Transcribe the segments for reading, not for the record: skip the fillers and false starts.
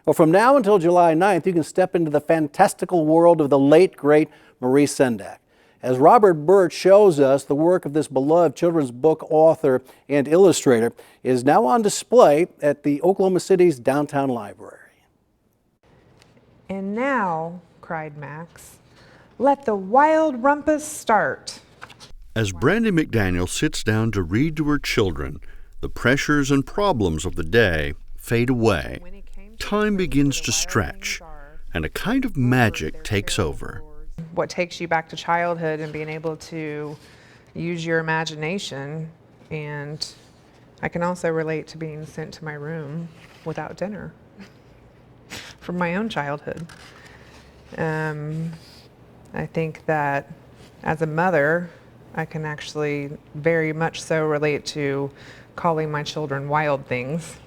Well, from now until July 9th, you can step into the fantastical world of the late, great Maurice Sendak. As Robert Birch shows us, the work of this beloved children's book author and illustrator is now on display at the Oklahoma City's downtown library. And now, cried Max, let the wild rumpus start. As Brandy McDaniel sits down to read to her children, the pressures and problems of the day fade away. Time begins to stretch, and a kind of magic takes over. What takes you back to childhood and being able to use your imagination. And I can also relate to being sent to my room without dinner from my own childhood. I think that as a mother, I can actually very much so relate to calling my children wild things.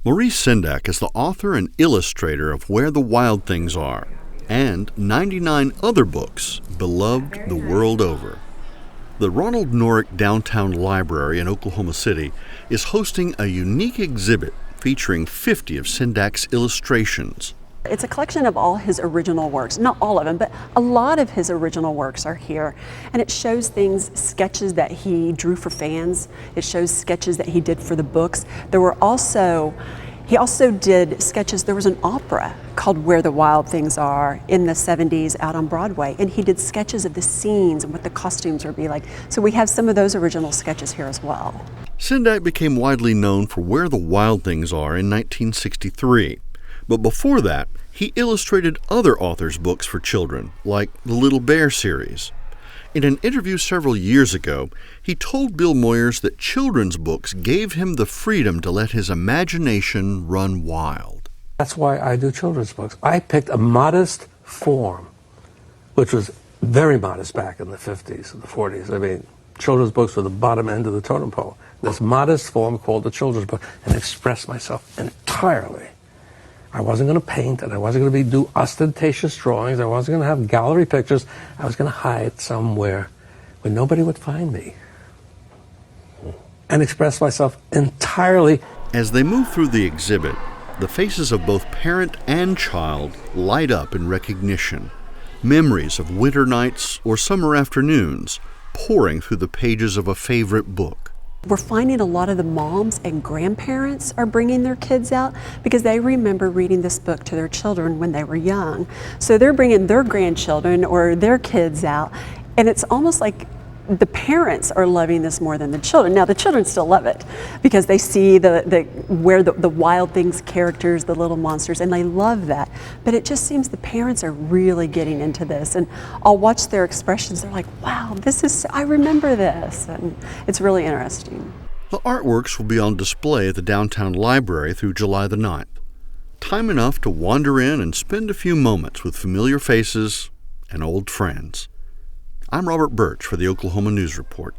Maurice Sendak is the author and illustrator of Where the Wild Things Are and 99 other books beloved the world over. The Ronald Norick Downtown Library in Oklahoma City is hosting a unique exhibit featuring 50 of Sendak's illustrations. It's a collection of all his original works, not all of them, but a lot of his original works are here. And it shows things, sketches that he drew for fans. It shows sketches that he did for the books. He also did sketches. There was an opera called Where the Wild Things Are in the 70s out on Broadway. And he did sketches of the scenes and what the costumes would be like. So we have some of those original sketches here as well. Sendak became widely known for Where the Wild Things Are in 1963. But before that, he illustrated other authors' books for children, like the Little Bear series. In an interview several years ago, he told Bill Moyers that children's books gave him the freedom to let his imagination run wild. That's why I do children's books. I picked a modest form, which was very modest back in the 50s and the 40s. I mean, children's books were the bottom end of the totem pole. This modest form called the children's book, and expressed myself entirely. I wasn't going to paint, and I wasn't going to do ostentatious drawings. I wasn't going to have gallery pictures. I was going to hide somewhere where nobody would find me and express myself entirely. As they move through the exhibit, the faces of both parent and child light up in recognition. Memories of winter nights or summer afternoons pouring through the pages of a favorite book. We're finding a lot of the moms and grandparents are bringing their kids out because they remember reading this book to their children when they were young. So they're bringing their grandchildren or their kids out, and it's almost like the parents are loving this more than the children. Now the children still love it because they see where the wild things characters, the little monsters, and they love that. But it just seems the parents are really getting into this, and I'll watch their expressions. They're like, wow, I remember this, and it's really interesting. The artworks will be on display at the downtown library through July the 9th. Time enough to wander in and spend a few moments with familiar faces and old friends. I'm Robert Birch for the Oklahoma News Report.